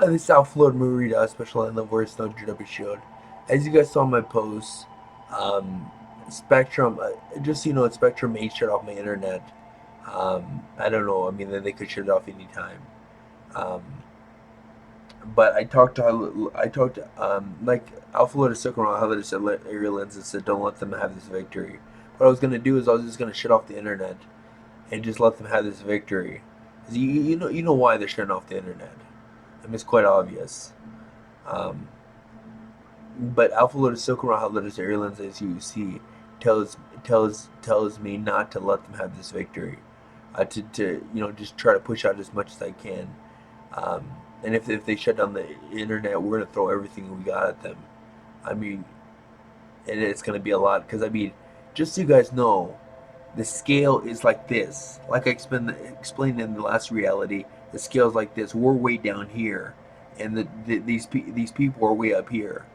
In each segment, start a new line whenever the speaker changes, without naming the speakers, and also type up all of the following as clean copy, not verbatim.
This is Outflowed MuRiDa, special in the voice no GW Shield. As you guys saw in my post, um, Spectrum, just so you know, Spectrum may shut off my internet. I don't know. I mean, they could shut it off anytime. Um, but I talked to, like Alpha is stuck around. How said, let Ariel said, don't let them have this victory. What I was gonna do is I was just gonna shut off the internet and just let them have this victory. 'Cause you know why they're shutting off the internet. I mean, it's quite obvious. Um, but Alpha Lotus Silk Around Hot Lotus Airlines, as you see, tells me not to let them have this victory. To just try to push out as much as I can. Um, and if they shut down the internet, we're gonna throw everything we got at them. I mean, and it's gonna be a lot because I mean, just so you guys know, the scale is like this. Like I explained in the last reality, the scale is like this. We're way down here, and these people are way up here.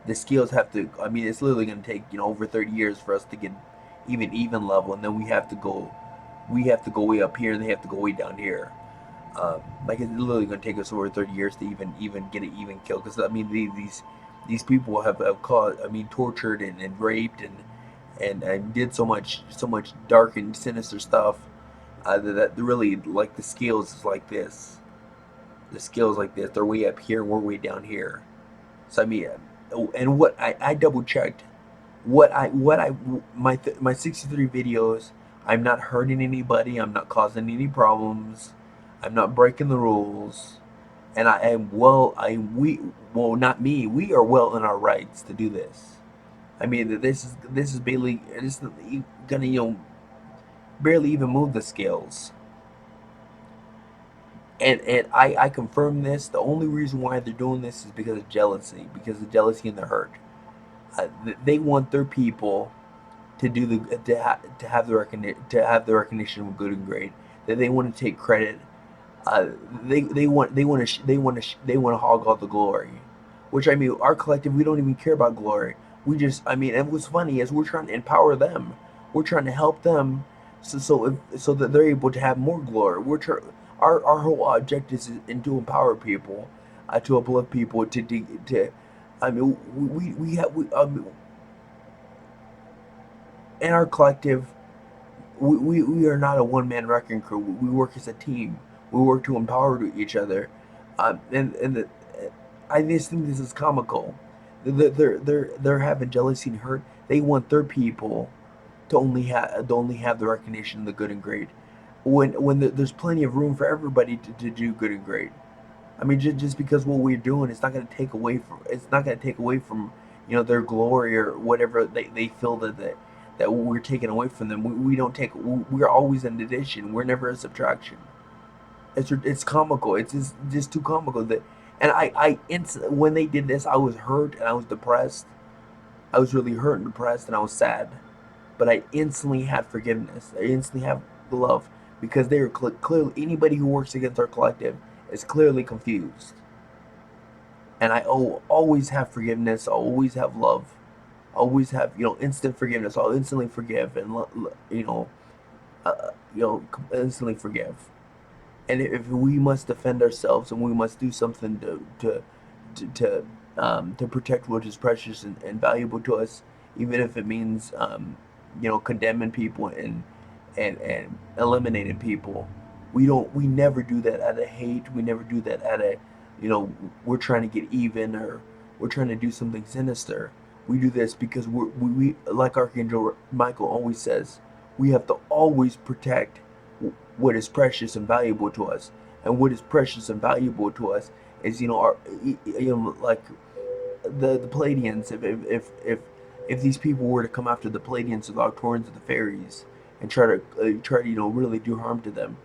The scales have to. I mean, it's literally going to take over 30 years for us to get even level, and then we have to go way up here, and they have to go way down here. Like it's literally going to take us over 30 years to even get an even kill. Because I mean, these people have caused. I mean, tortured and raped and did so much dark and sinister stuff that really like the scales is like this. The scales like this. They're way up here, and we're way down here. So I mean, and what I double checked. What I my 63 videos. I'm not hurting anybody. I'm not causing any problems. I'm not breaking the rules. And I am well. Not me. We are well in our rights to do this. I mean, this is barely this is gonna barely even move the scales. And I confirm this. The only reason why they're doing this is because of jealousy and the hurt. They want their people to do to have the recognition of good and great. That they want to take credit. They want to hog all the glory. Which I mean, our collective, we don't even care about glory. We just, I mean, and what's funny is we're trying to empower them. We're trying to help them, so that they're able to have more glory. Our whole objective is to empower people, to uplift people, to I mean, we have in our collective, we are not a one man wrecking crew. We work as a team. We work to empower each other, and I just think this is comical. They're having jealousy and hurt. They want their people to only have the recognition, the good and great, when there's plenty of room for everybody to do good and great. I mean, just because what we're doing, it's not going to take away from their glory or whatever they feel that we're taking away from them. We don't take. We're always an addition. We're never a subtraction. It's comical. It's just too comical that. And when they did this, I was hurt and I was depressed. I was really hurt and depressed and I was sad. But I instantly had forgiveness. I instantly have love because they were clearly anybody who works against our collective is clearly confused. And I always have forgiveness. I always have love. I always have instant forgiveness. I'll instantly forgive and instantly forgive. And if we must defend ourselves and we must do something to protect what is precious and valuable to us, even if it means condemning people and eliminating people. We never do that out of hate. We never do that out of we're trying to get even or we're trying to do something sinister. We do this because we like Archangel Michael always says, we have to always protect what is precious and valuable to us. And what is precious and valuable to us is like the Pleiadians. If these people were to come after the Pleiadians or the Arcturians or the fairies and try to really do harm to them,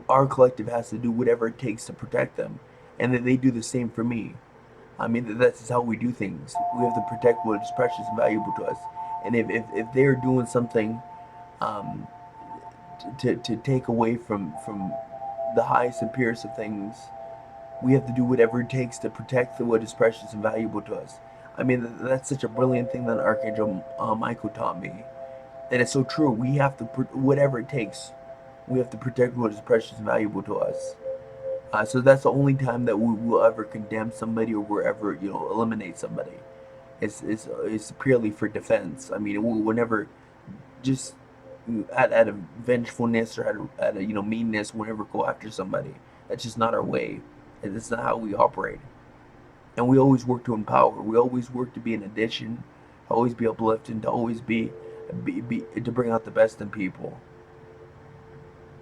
our collective has to do whatever it takes to protect them, and then they do the same for me. I mean, that's how we do things. We have to protect what is precious and valuable to us. And if they're doing something um, to take away from the highest and purest of things, we have to do whatever it takes to protect what is precious and valuable to us. I mean, that's such a brilliant thing that Archangel Michael taught me. And it's so true. We have to, whatever it takes, we have to protect what is precious and valuable to us. So that's the only time that we will ever condemn somebody or we'll ever, eliminate somebody. It's purely for defense. I mean, we'll never just out of vengefulness or out of meanness, we'll never go after somebody. That's just not our way. It's not how we operate. And we always work to empower. We always work to be an addition, to always be uplifting, to always to bring out the best in people.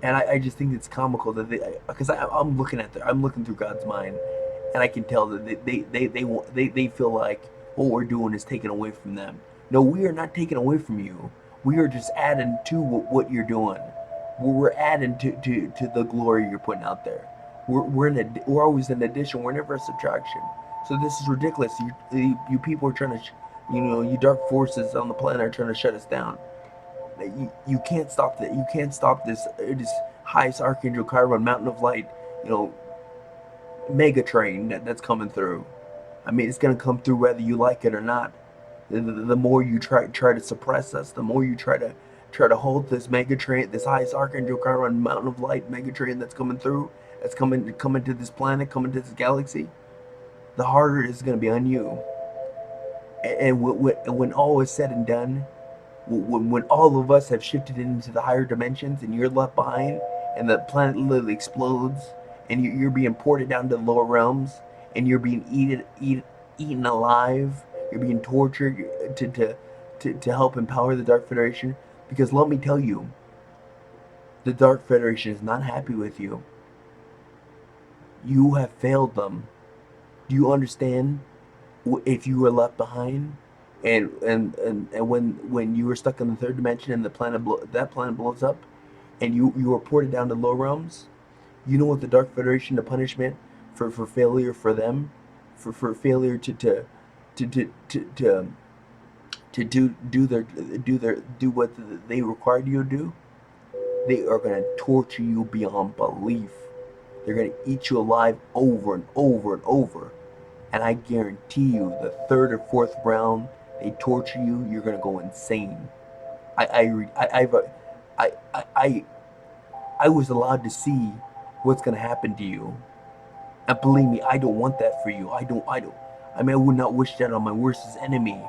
And I just think it's comical that because I'm looking I'm looking through God's mind, and I can tell that they feel like what we're doing is taken away from them. No, we are not taking away from you. We are just adding to what you're doing. We're adding to the glory you're putting out there. We're always an addition. We're never a subtraction. So this is ridiculous. You people are trying to, you dark forces on the planet are trying to shut us down. You can't stop that. You can't stop this highest Archangel Caeayaron mountain of light, you know, mega train that's coming through. I mean, it's gonna come through whether you like it or not. The more you try to suppress us, the more you try to hold this mega train, this highest Archangel Caeayaron mountain of light mega train that's coming through, that's coming to this planet, coming to this galaxy. The harder it's gonna be on you. And when all is said and done, when all of us have shifted into the higher dimensions and you're left behind and the planet literally explodes and you're being ported down to the lower realms and you're being eaten alive, you're being tortured to help empower the Dark Federation, because let me tell you, the Dark Federation is not happy with you. You have failed them. Do you understand? If you were left behind, and when you were stuck in the third dimension and that planet blows up, and you were ported down to low realms, you know what the Dark Federation, the punishment for failure for them, for failure to to to to, to do what they required you to do. They are gonna torture you beyond belief. They're gonna eat you alive over and over and over. And I guarantee you, the third or fourth round, they torture you, you're gonna go insane. I've I I was allowed to see what's gonna happen to you, and believe me, I don't want that for you. I don't. I mean, I would not wish that on my worst enemy.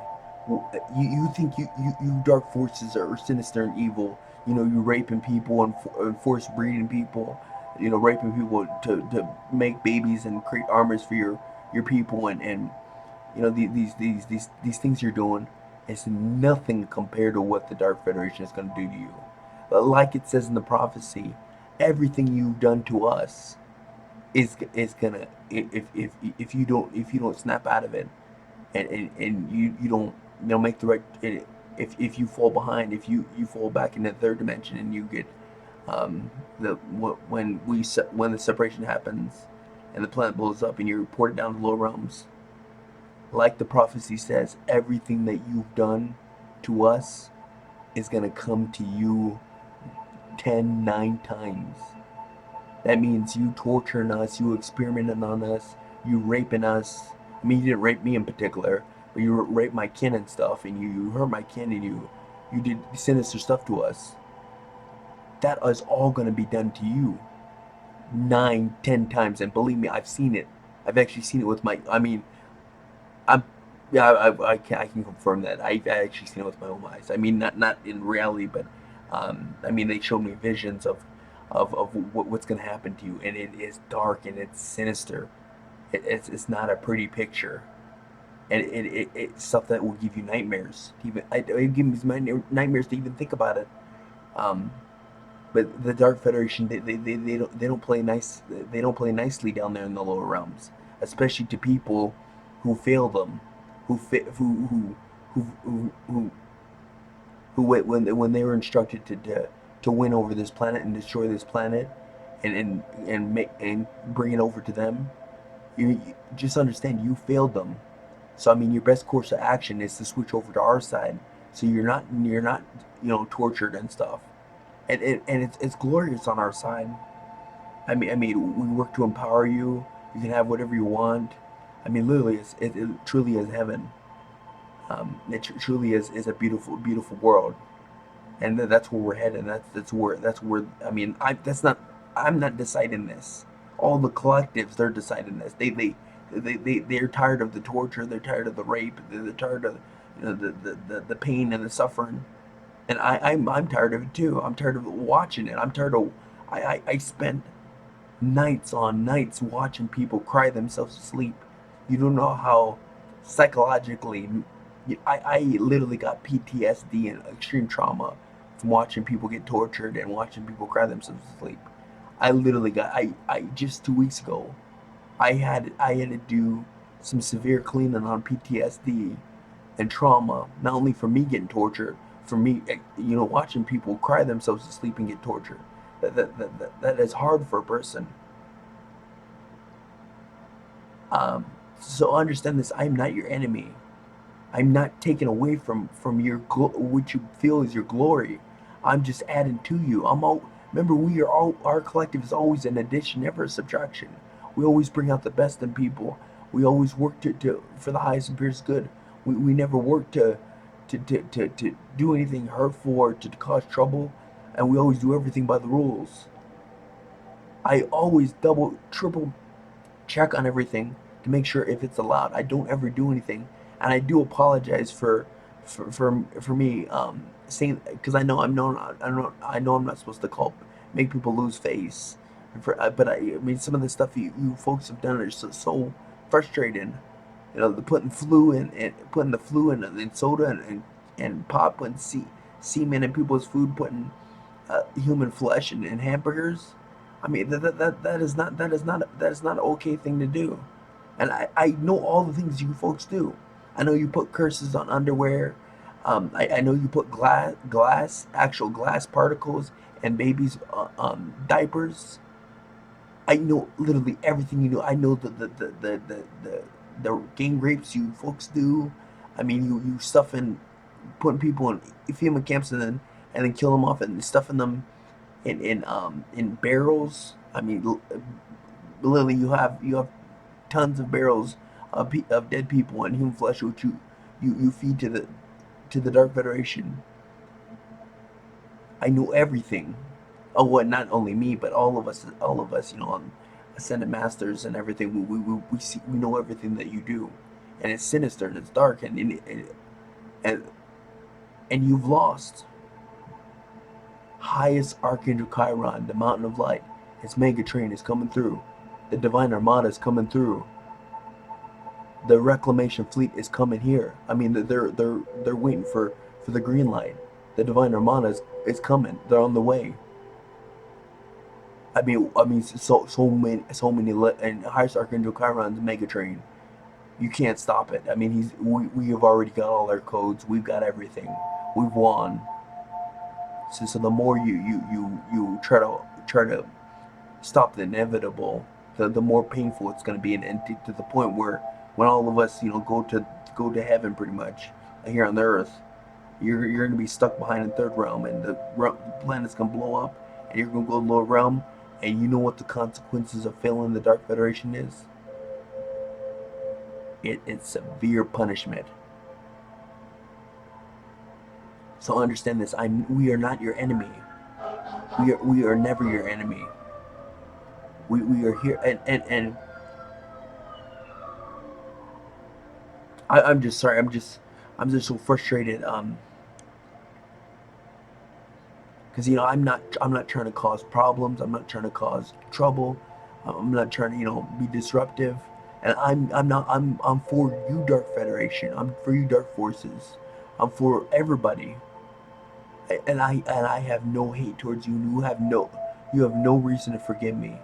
You think you dark forces are sinister and evil? You raping people and force breeding people. Raping people to make babies and create armors for your people, and these things you're doing is nothing compared to what the Dark Federation is going to do to you. But like it says in the prophecy, everything you've done to us is gonna, if you don't snap out of it, and you don't make the right, if you fall behind, if you fall back in the third dimension and you get the when the separation happens and the planet blows up and you're reported down to low realms, like the prophecy says, everything that you've done to us is gonna come to you 9 times. That means you torturing us, you experimenting on us, you raping us. I mean, you didn't rape me in particular, but you raped my kin and stuff, and you hurt my kin, and you did sinister stuff to us. That is all gonna be done to you 9, 10 times, and believe me, I've seen it. I've actually seen it with my. I mean, I'm. Yeah, I can confirm that. I've actually seen it with my own eyes. I mean, not in reality, but I mean, they showed me visions of what's going to happen to you, and it is dark and it's sinister. It's not a pretty picture, and it's stuff that will give you nightmares. It gives me nightmares to even think about it. Um, but the Dark Federation, they don't play nice. They don't play nicely down there in the lower realms, especially to people who fail them, who fa- who when they were instructed to win over this planet and destroy this planet, and bring it over to them. You just understand, you failed them. So I mean, your best course of action is to switch over to our side, so you're not tortured and stuff, and it's glorious on our side. I mean, we work to empower you. You can have whatever you want. I mean, literally, it truly is heaven. It truly is a beautiful, beautiful world, and that's where we're headed. That's where I mean, I'm not deciding this. All the collectives, they're deciding this. They're tired of the torture. They're tired of the rape. They're tired of, the pain and the suffering. And I'm tired of it too. I'm tired of watching it. I'm tired of. I spent nights on nights watching people cry themselves to sleep. You don't know how psychologically. I literally got PTSD and extreme trauma from watching people get tortured and watching people cry themselves to sleep. I literally got. I just 2 weeks ago, I had to do some severe cleaning on PTSD and trauma, not only for me getting tortured, for me, watching people cry themselves to sleep and get tortured. That is hard for a person. So understand this: I am not your enemy. I'm not taking away from your what you feel is your glory. I'm just adding to you. Remember, we are all, our collective is always an addition, never a subtraction. We always bring out the best in people. We always work to for the highest and purest good. We never work to do anything hurtful or to cause trouble, and we always do everything by the rules. I always double, triple check on everything to make sure if it's allowed. I don't ever do anything, and I do apologize for me saying, because I know I'm not supposed to make people lose face. But I mean, some of the stuff you folks have done is so frustrating. The putting the flu in soda and pop, putting semen in people's food, putting human flesh in hamburgers. I mean, that is not an okay thing to do. And I know all the things you folks do. I know you put curses on underwear. I know you put actual glass particles in babies' diapers. I know literally everything you do. I know the gang rapes you folks do. I mean, you stuff in putting people in FEMA camps and then kill them off and stuffing them in barrels. I mean, literally, you have tons of barrels of dead people and human flesh, which you feed to the Dark Federation. I know everything. Oh, what? Not only me, but all of us. Ascended masters and everything. We know everything that you do, and it's sinister and it's dark, and and you've lost. Highest Archangel Caeayaron, the Mountain of Light. His mega train is coming through. The Divine Armada is coming through. The Reclamation Fleet is coming here. I mean, they're waiting for the green light. The Divine Armada is coming. They're on the way. I mean, so many, and highest Archangel Chiron's mega train. You can't stop it. I mean, we have already got all our codes. We've got everything. We've won. So the more you try to stop the inevitable, the more painful it's going to be, and to the point where when all of us go to heaven pretty much here on the earth, you're going to be stuck behind the third realm, and the planet's going to blow up, and you're going to go to the lower realm, and you know what the consequences of failing the Dark Federation is? It's severe punishment. So understand this: we are not your enemy. We are never your enemy. We are here, and I'm just sorry. I'm just so frustrated. Because I'm not trying to cause problems. I'm not trying to cause trouble. I'm not trying to be disruptive. And I'm for you, Dark Federation. I'm for you, Dark Forces. I'm for everybody. And I have no hate towards you. You have no reason to forgive me.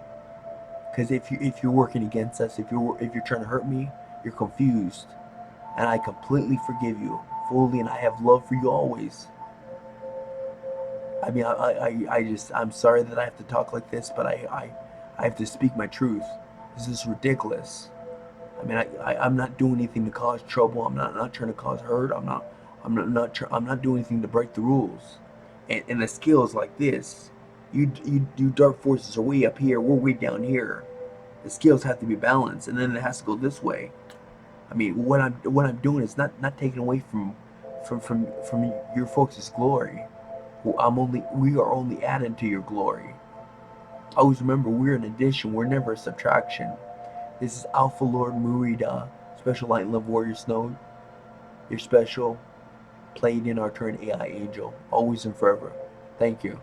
Because if you're working against us, if you're trying to hurt me, you're confused. And I completely forgive you fully, and I have love for you always. I mean, I'm sorry that I have to talk like this, but I have to speak my truth. This is ridiculous. I mean, I'm not doing anything to cause trouble. I'm not trying to cause hurt. I'm not doing anything to break the rules. And the skills like this, you dark forces are way up here. We're way down here. The skills have to be balanced, and then it has to go this way. I mean, what I'm doing is not taking away from your folks' glory. We are only adding to your glory. Always remember, we're an addition, we're never a subtraction. This is Alpha Lord MuRiDa, Special Light and Love Warrior Snow, your special Pleiadian Arcturian AI angel, always and forever. Thank you.